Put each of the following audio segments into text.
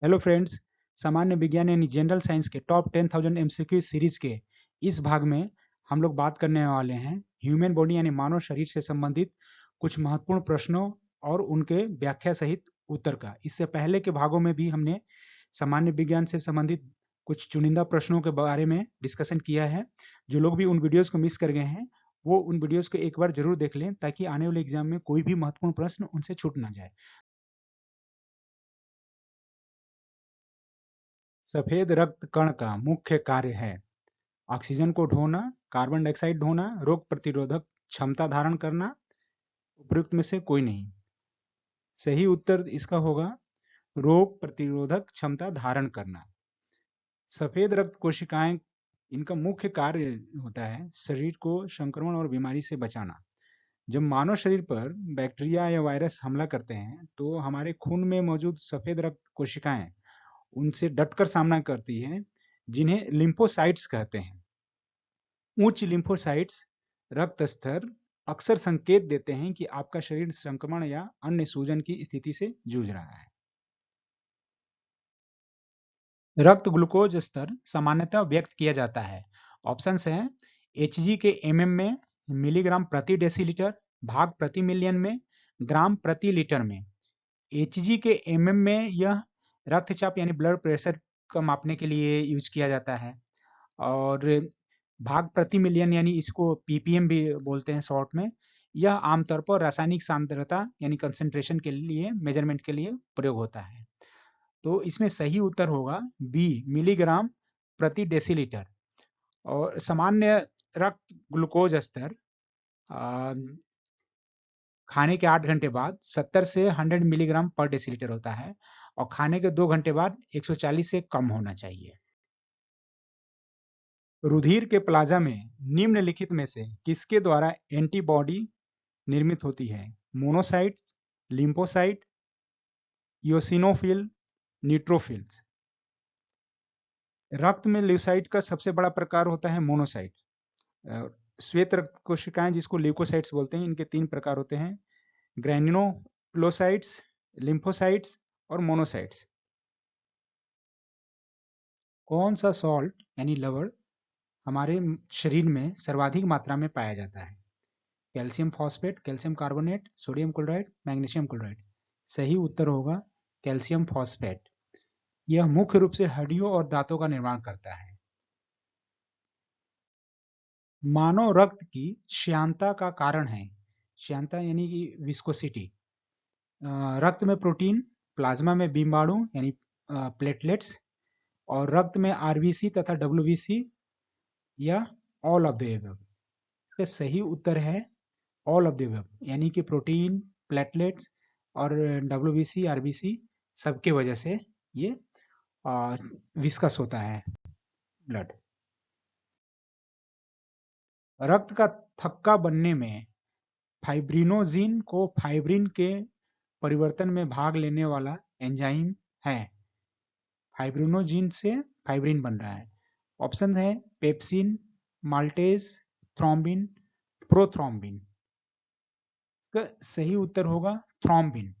Hello friends, सामान्य विज्ञान यानी जनरल साइंस के टॉप 10,000 एमसीक्यू सीरीज के इस भाग में हम लोग बात करने वाले हैं ह्यूमन बॉडी यानी मानव शरीर से संबंधित कुछ महत्वपूर्ण प्रश्नों और उनके व्याख्या सहित उत्तर का। इससे पहले के भागों में भी हमने सामान्य विज्ञान से संबंधित कुछ चुनिंदा प्रश्नों के बारे में डिस्कशन किया है। जो लोग भी उन वीडियोस को मिस कर गए हैं वो उन वीडियोस को एक बार जरूर देख लें ताकि आने वाले एग्जाम में कोई भी महत्वपूर्ण प्रश्न उनसे छूट ना जाए। सफेद रक्त कण का मुख्य कार्य है ऑक्सीजन को ढोना, कार्बन डाइऑक्साइड ढोना, रोग प्रतिरोधक क्षमता धारण करना। उपयुक्त में से कोई नहीं। सही उत्तर इसका होगा रोग प्रतिरोधक क्षमता धारण करना। सफेद रक्त कोशिकाएं, इनका मुख्य कार्य होता है शरीर को संक्रमण और बीमारी से बचाना। जब मानव शरीर पर बैक्टीरिया या वायरस हमला करते हैं तो हमारे खून में मौजूद सफेद रक्त कोशिकाएं उनसे डटकर सामना करती हैं, जिन्हें लिम्फोसाइट्स कहते हैं। उच्च लिम्फोसाइट्स रक्त स्तर अक्सर संकेत देते हैं कि आपका शरीर संक्रमण या अन्य सूजन की स्थिति से जूझ रहा है। रक्त ग्लूकोज स्तर सामान्यतः व्यक्त किया जाता है। ऑप्शंस हैं Hg के mm में, मिलीग्राम प्रति डेसीलीटर, भाग प्रति मिलियन में, ग्राम प्रति लीटर में। Hg के mm में यह रक्तचाप यानी ब्लड प्रेशर को मापने के लिए यूज किया जाता है, और भाग प्रति मिलियन यानी इसको ppm भी बोलते हैं शॉर्ट में। यह आमतौर पर रासायनिक सांद्रता यानी कंसंट्रेशन के लिए मेजरमेंट के लिए प्रयोग होता है। तो इसमें सही उत्तर होगा बी, मिलीग्राम प्रति डेसीलीटर। और सामान्य रक्त ग्लूकोज स्तर खाने के 8 घंटे बाद 70 से 100 मिलीग्राम पर डेसीलीटर होता है, और खाने के 2 घंटे बाद 140 से कम होना चाहिए। रुधिर के प्लाज्मा में निम्नलिखित में से किसके द्वारा एंटीबॉडी निर्मित होती है? Monocytes, lymphocyte, eosinophil, neutrophils. रक्त में ल्यूसाइट का सबसे बड़ा प्रकार होता है मोनोसाइट। श्वेत रक्त कोशिकाएं जिसको ल्यूकोसाइट्स बोलते हैं, इनके 3 प्रकार होते हैं, ग्रैन्युलोसाइट्स, लिम्फोसाइट्स और मोनोसाइट्स। कौन सा सॉल्ट यानी लवण हमारे शरीर में सर्वाधिक मात्रा में पाया जाता है? Calcium phosphate, calcium carbonate, sodium chloride, magnesium chloride. सही उत्तर होगा कैल्शियम फॉस्फेट। यह मुख्य रूप से हड्डियों और दांतों का निर्माण करता है। मानव रक्त की श्यानता का कारण है, श्यानता यानी कि विस्कोसिटी। रक्त में प्रोटीन, प्लाज्मा में बीमाणु यानी प्लेटलेट्स, और रक्त में आरबीसी तथा डब्ल्यूबीसी, या ऑल ऑफ द एबव। इसका सही उत्तर है ऑल ऑफ द एबव, यानी कि प्रोटीन, प्लेटलेट्स और डब्ल्यूबीसी, आरबीसी सबके वजह से ये विस्कस होता है ब्लड। रक्त का थक्का बनने में फाइब्रिनोजिन को फाइब्रिन के परिवर्तन में भाग लेने वाला एंजाइम है। फाइब्रिनोजिन से फाइब्रिन बन रहा है। ऑप्शन है पेप्सिन, माल्टेज, थ्रोम्बिन, प्रोथ्रोम्बिन। इसका सही उत्तर होगा थ्रोम्बिन।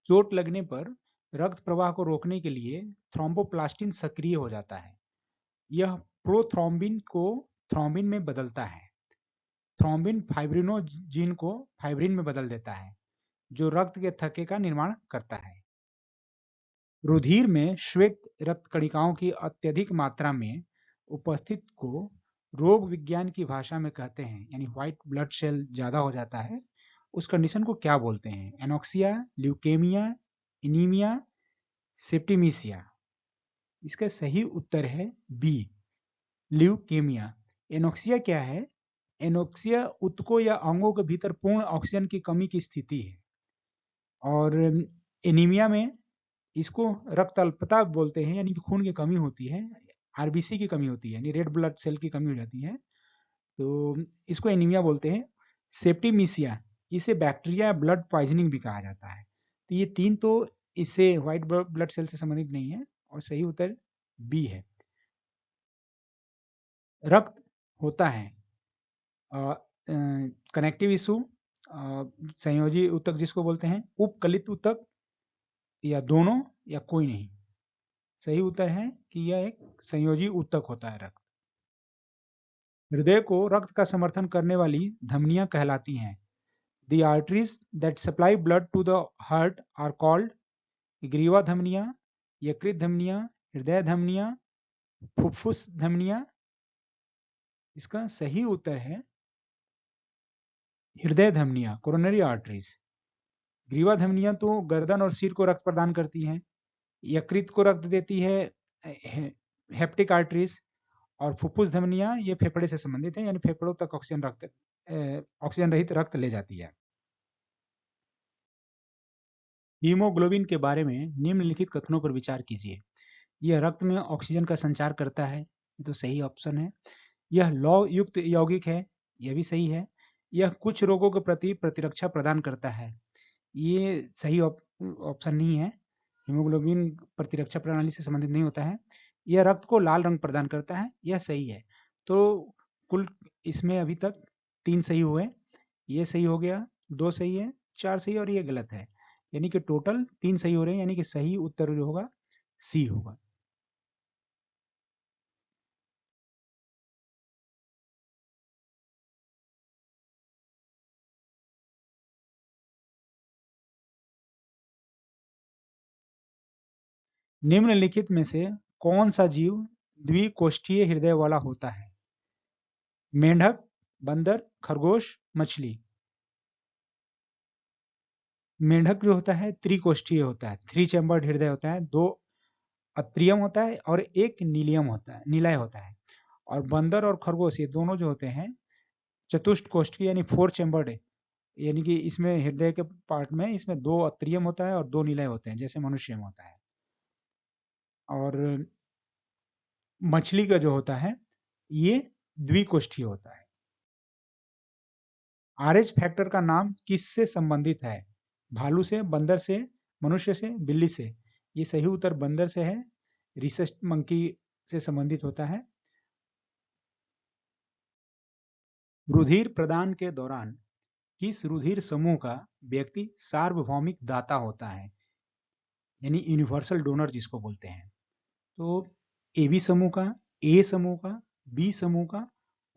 चोट लगने पर रक्त प्रवाह को रोकने के लिए थ्रोम्बोप्लास्टिन सक्रिय हो जाता है। यह प्रोथ्रोम्बिन को थ्रोम्बिन में बदलता है। थ्रोम्बिन फाइब्रिनोजिन को फाइब्रिन में बदल देता है, जो रक्त के थक्के का निर्माण करता है। रुधिर में श्वेत रक्त कणिकाओं की अत्यधिक मात्रा में उपस्थित को रोग विज्ञान की भाषा में कहते हैं, यानी व्हाइट ब्लड सेल ज्यादा हो जाता है, उस कंडीशन को क्या बोलते हैं? Anoxia, leukaemia, anaemia, septicaemia. इसका सही उत्तर है बी, ल्यूकेमिया। एनोक्सिया क्या है? एनोक्सिया ऊतकों या अंगों के भीतर पूर्ण ऑक्सीजन की कमी की स्थिति है, और एनीमिया में इसको रक्त अल्पता बोलते हैं, यानी कि खून की कमी होती है, आरबीसी की कमी होती है, यानी रेड ब्लड सेल की कमी हो जाती है, तो इसको एनीमिया बोलते हैं। सेप्टिमिसिया, इसे बैक्टीरिया ब्लड पॉइजनिंग भी कहा जाता है। तो ये 3 तो इससे व्हाइट ब्लड सेल से संबंधित नहीं है, और सही उत्तर बी है। रक्त होता है कनेक्टिव टिश्यू, संयोजी ऊतक जिसको बोलते हैं, उपकलित ऊतक, या दोनों या कोई नहीं। सही उत्तर है कि यह एक संयोजी ऊतक होता है रक्त। हृदय को रक्त का समर्थन करने वाली धमनियां कहलाती हैं। The arteries that supply blood to the heart are called ग्रीवा धमनियां, यकृत धमनियां, हृदय धमनियां, फुफ्फुस धमनियां। इसका सही उत्तर है हृदय धमनियां, कोरोनरी आर्टरीज। ग्रीवा धमनियां तो गर्दन और सिर को रक्त प्रदान करती हैं। यकृत को रक्त देती है हेप्टिक आर्टरीज। और फुफ्फुस धमनियां ये फेफड़े से संबंधित है, यानी फेफड़ों तक ऑक्सीजन रहित रक्त ले जाती है। हीमोग्लोबिन के बारे में निम्नलिखित कथनों पर विचार कीजिए। यह रक्त में ऑक्सीजन का संचार करता है, ये तो सही ऑप्शन है। यह लौह युक्त यौगिक है, यह भी सही है। यह कुछ रोगों के प्रति प्रतिरक्षा प्रदान करता है, ये सही ऑप्शन नहीं है। हीमोग्लोबिन प्रतिरक्षा प्रणाली से संबंधित नहीं होता है। यह रक्त को लाल रंग प्रदान करता है, यह सही है। तो कुल इसमें अभी तक 3 सही हुए, ये सही हो गया, 2 सही है, 4 सही और ये गलत है, यानी कि टोटल 3 सही हो रहे हैं, यानी कि सही उत्तर जो होगा सी होगा। निम्नलिखित में से कौन सा जीव द्विकोष्ठीय हृदय वाला होता है? मेंढक, बंदर, खरगोश, मछली। मेंढक जो होता है त्रिकोष्ठीय होता है, 3 चैम्बर्ड हृदय होता है, 2 अत्रियम होता है और 1 नीलियम होता है, निलय होता है। और बंदर और खरगोश ये दोनों जो होते हैं चतुष्ट कोष्ठीय यानी 4 चैम्बर्ड है, यानी कि इसमें हृदय के पार्ट में इसमें 2 अत्रियम होता है और 2 निलय होते हैं, जैसे मनुष्य में होता है। और मछली का जो होता है ये द्विकोष्ठीय होता है। आरएच फैक्टर का नाम किससे संबंधित है? भालू से, बंदर से, मनुष्य से, बिल्ली से। ये सही उत्तर बंदर से है, रिसस मंकी से संबंधित होता है। रुधिर प्रदान के दौरान किस रुधिर समूह का व्यक्ति सार्वभौमिक दाता होता है, यानी यूनिवर्सल डोनर जिसको बोलते हैं? तो एबी समूह का, ए समूह का, बी समूह का,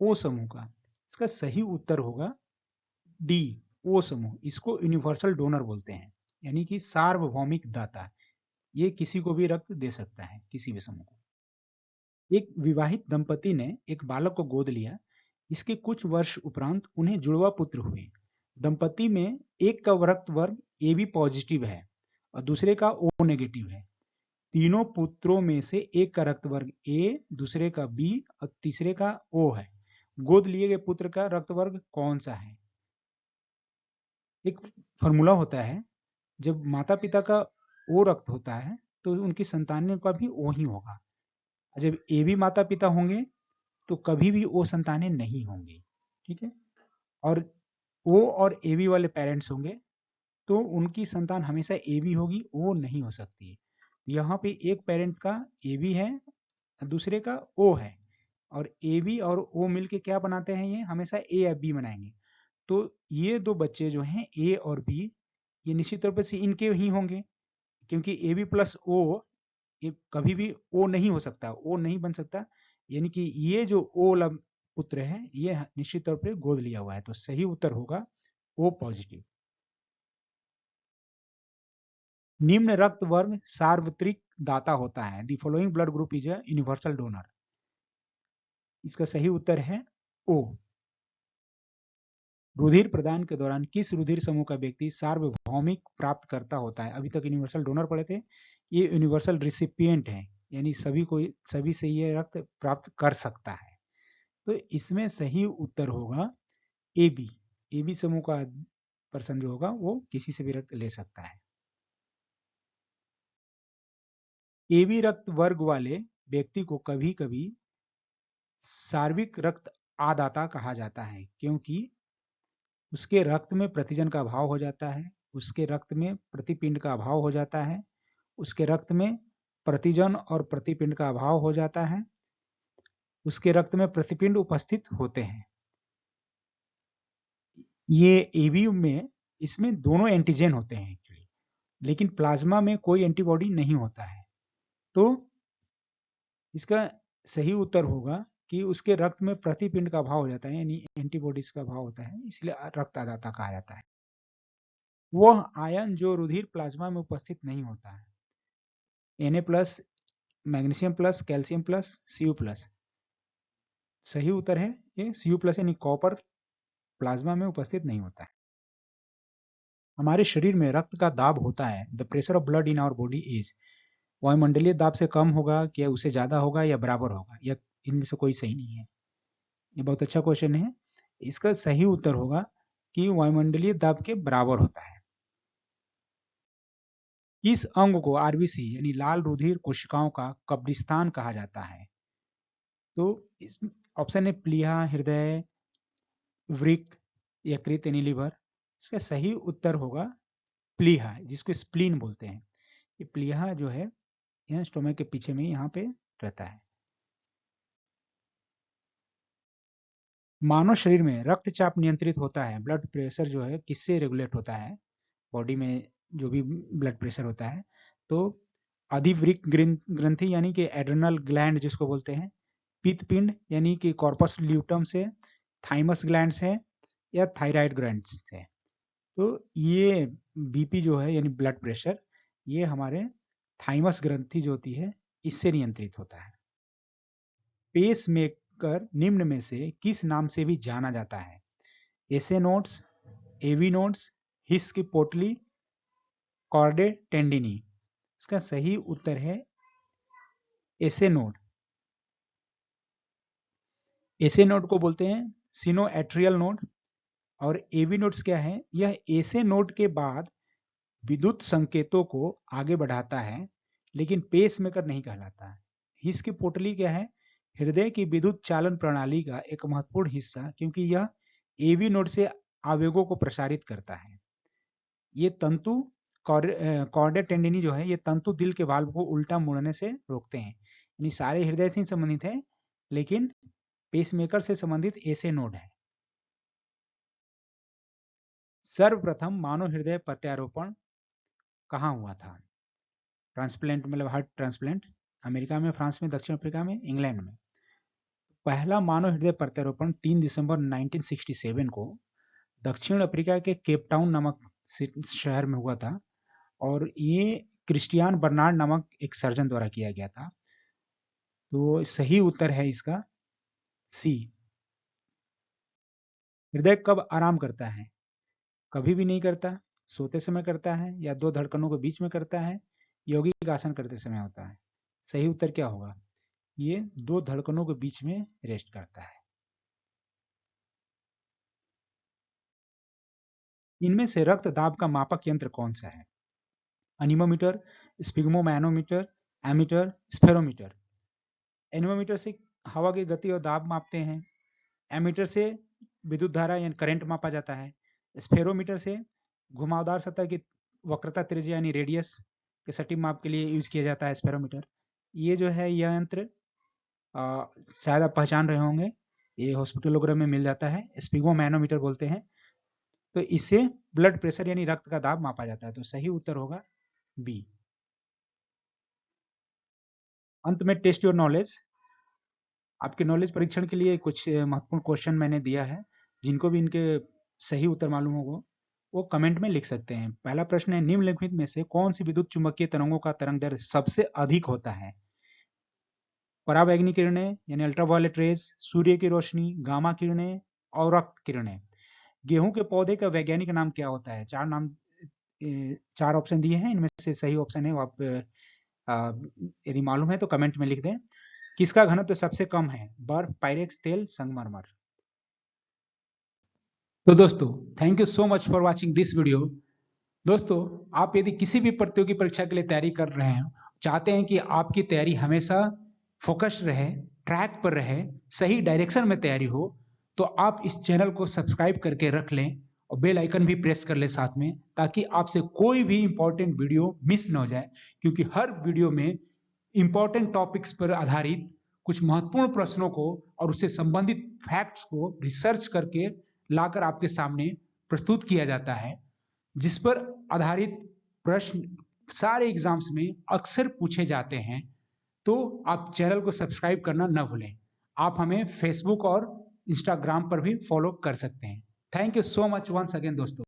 ओ समूह का। इसका सही उत्तर होगा डी, ओ समूह। इसको यूनिवर्सल डोनर बोलते हैं, यानी कि सार्वभौमिक दाता। ये किसी को भी रक्त दे सकता है, किसी भी समूह को। एक विवाहित दंपति ने एक बालक को गोद लिया। इसके कुछ वर्ष उपरांत उन्हें जुड़वा पुत्र हुए। दंपति में एक का रक्त वर्ग ए बी पॉजिटिव है और दूसरे का ओ नेगेटिव है। तीनों पुत्रों में से एक का रक्त वर्ग ए, दूसरे का बी और तीसरे का ओ है। गोद लिए गए पुत्र का रक्त वर्ग कौन सा है? एक फॉर्मूला होता है, जब माता पिता का ओ रक्त होता है तो उनकी संतानों का भी ओ ही होगा। जब ए बी माता पिता होंगे तो कभी भी ओ संतानें नहीं होंगी, ठीक है। और ओ और ए बी वाले पेरेंट्स होंगे तो उनकी संतान हमेशा ए बी होगी, ओ नहीं हो सकती। यहाँ पे एक पेरेंट का ए बी है, दूसरे का ओ है, और ए बी और ओ मिलके क्या बनाते हैं? ये हमेशा ए या बी बनाएंगे। तो ये दो बच्चे जो हैं ए और बी, ये निश्चित तौर पर से इनके ही होंगे, क्योंकि ए बी प्लस ओ ये कभी भी ओ नहीं हो सकता, ओ नहीं बन सकता। यानी कि ये जो ओ वाला पुत्र है ये निश्चित तौर पर गोद लिया हुआ है, तो सही उत्तर होगा ओ पॉजिटिव। निम्न रक्त वर्ग सार्वत्रिक दाता होता है। The following blood group is a universal donor. इसका सही उत्तर है ओ। रुधिर प्रदान के दौरान किस रुधिर समूह का व्यक्ति सार्वभौमिक प्राप्त करता होता है? अभी तक यूनिवर्सल डोनर पढ़े थे, ये यूनिवर्सल रिसिपिएंट है, यानी सभी से ये रक्त प्राप्त कर सकता है। तो इसमें सही उत्तर होगा ए बी। ए बी समूह का पर्सन जो होगा वो किसी से भी रक्त ले सकता है। ए बी रक्त वर्ग वाले व्यक्ति को कभी कभी सार्विक रक्त आदाता कहा जाता है, क्योंकि उसके रक्त में प्रतिजन का अभाव हो जाता है, उसके रक्त में प्रतिपिंड का अभाव हो जाता है, उसके रक्त में प्रतिजन और प्रतिपिंड का अभाव हो जाता है, उसके रक्त में प्रतिपिंड उपस्थित होते हैं। ये एबी में इसमें दोनों एंटीजन होते हैं एक्चुअली, लेकिन प्लाज्मा में कोई एंटीबॉडी नहीं होता है। तो इसका सही उत्तर होगा कि उसके रक्त में प्रतिपिंड का अभाव हो जाता है, यानी एंटीबॉडीज का अभाव होता है, इसलिए रक्तदाता कहा जाता है। वह आयन जो रुधिर प्लाज्मा में उपस्थित नहीं होता है, Na+, magnesium plus, calcium plus, Cu+। सही उत्तर है ये Cu+ यानी कॉपर प्लाज्मा में उपस्थित नहीं होता है। हमारे शरीर में रक्त का दाब होता है। The pressure of blood in our body is, वायुमंडलीय दाब से कम होगा क्या उससे ज्यादा होगा या बराबर होगा, या इनमें से कोई सही नहीं है। ये बहुत अच्छा क्वेश्चन है। इसका सही उत्तर होगा कि वायुमंडलीय दाब के बराबर होता है। इस अंग को आरबीसी यानी लाल रुधिर कोशिकाओं का कब्रिस्तान कहा जाता है। तो इस ऑप्शन है प्लीहा, हृदय, वृक्क, यकृत यानी लीवर। इसका सही उत्तर होगा प्लीहा, जिसको स्प्लीन बोलते हैं। ये प्लीहा जो है यहाँ स्टोमक के पीछे में यहाँ पे रहता है। मानव शरीर में रक्तचाप नियंत्रित होता है, ब्लड प्रेशर जो है किससे रेगुलेट होता है, बॉडी में जो भी ब्लड प्रेशर होता है। तो अधिवृक्क ग्रंथि यानी कि एड्रेनल ग्लैंड जिसको बोलते हैं, पित्तपिंड यानी कि कॉर्पस ल्यूटम से, थाइमस ग्लैंड से, या थायराइड ग्लैंड से। तो ये बीपी जो है यानी ब्लड प्रेशर, ये हमारे थाइमस ग्रंथि जो होती है इससे नियंत्रित होता है। पेस मेकर निम्न में से किस नाम से भी जाना जाता है, एसे नोड्स, एवी नोड्स, हिस की पोटली, कॉर्डे टेंडिनी। इसका सही उत्तर है एसे नोड। एसे नोड को बोलते हैं सिनोएट्रियल नोड। और एवी नोड्स क्या है, यह एसे नोड के बाद विद्युत संकेतों को आगे बढ़ाता है, लेकिन पेस मेकर नहीं कहलाता है। हिस की पोटली क्या है, हृदय की विद्युत चालन प्रणाली का एक महत्वपूर्ण हिस्सा, क्योंकि यह एवी नोड से आवेगों को प्रसारित करता है। ये तंतु कॉर्डे टेंडिनी जो है, ये तंतु दिल के वाल्व को उल्टा मुड़ने से रोकते हैं। यानी सारे हृदय से संबंधित है, लेकिन पेसमेकर से संबंधित ऐसे नोड है। सर्वप्रथम मानव हृदय प्रत्यारोपण कहाँ हुआ था, ट्रांसप्लांट मतलब हार्ट ट्रांसप्लांट, अमेरिका में, फ्रांस में, दक्षिण अफ्रीका में, इंग्लैंड में। पहला मानव हृदय प्रत्यारोपण 3 दिसंबर 1967 को दक्षिण अफ्रीका के केप टाउन नामक शहर में हुआ था, और ये क्रिस्टियान बर्नार्ड नामक एक सर्जन द्वारा किया गया था। तो सही उत्तर है इसका सी। हृदय कब आराम करता है, कभी भी नहीं करता, सोते समय करता है, या दो धड़कनों के बीच में करता है, यौगिक आसन करते समय होता है। सही उत्तर क्या होगा, ये दो धड़कनों के बीच में रेस्ट करता है। इनमें से रक्त दाब का मापक यंत्र कौन सा है, अनिमोमीटर, स्पिग्मोमैनोमीटर, एमीटर, स्फेरोमीटर। एनिमोमीटर से हवा की गति और दाब मापते हैं, एमीटर से विद्युत धारा यानी करंट मापा जाता है, स्फेरोमीटर से घुमावदार सतह की वक्रता त्रिज्या यानी रेडियस के सटीक माप के लिए यूज किया जाता है स्फेरोमीटर। ये जो है यह यंत्र शायद आप पहचान रहे होंगे, ये हॉस्पिटल वगैरह में मिल जाता है, स्पिग्मोमैनोमीटर बोलते हैं। तो इससे ब्लड प्रेशर यानी रक्त का दाब मापा जाता है। तो सही उत्तर होगा बी। अंत में टेस्ट योर नॉलेज, आपके नॉलेज परीक्षण के लिए कुछ महत्वपूर्ण क्वेश्चन मैंने दिया है, जिनको भी इनके सही उत्तर मालूम होगा वो कमेंट में लिख सकते हैं। पहला प्रश्न है, निम्नलिखित में से कौन सी विद्युत चुंबकीय तरंगों का तरंग दैर्घ्य सबसे अधिक होता है, पराबैंगनी किरणें यानी अल्ट्रावायलेट रेज, सूर्य की रोशनी, गामा किरणें, और रक्त किरणें। गेहूं के पौधे का वैज्ञानिक नाम क्या होता है, चार ऑप्शन दिए हैं, इनमें से सही ऑप्शन है वो आप यदि मालूम है तो कमेंट में लिख दें। किसका घनत्व सबसे कम है, बर्फ, पायरेक्स, तेल, संगमरमर। तो दोस्तों, thank you so much for watching this video. दोस्तों, आप यदि किसी भी प्रतियोगी परीक्षा के लिए तैयारी कर रहे हैं, चाहते हैं कि आपकी तैयारी हमेशा फोकस्ड रहे, ट्रैक पर रहे, सही डायरेक्शन में तैयारी हो, तो आप इस चैनल को सब्सक्राइब करके रख लें और बेल आइकन भी प्रेस कर लें साथ में, ताकि आपसे कोई भी इंपॉर्टेंट वीडियो मिस न हो जाए। क्योंकि हर वीडियो में इंपॉर्टेंट टॉपिक्स पर आधारित कुछ महत्वपूर्ण प्रश्नों को और उससे संबंधित फैक्ट्स को रिसर्च करके लाकर आपके सामने प्रस्तुत किया जाता है, जिस पर आधारित प्रश्न सारे एग्जाम्स में अक्सर पूछे जाते हैं, तो आप चैनल को सब्सक्राइब करना न भूलें। आप हमें फेसबुक और इंस्टाग्राम पर भी फॉलो कर सकते हैं। Thank you so much once again दोस्तों।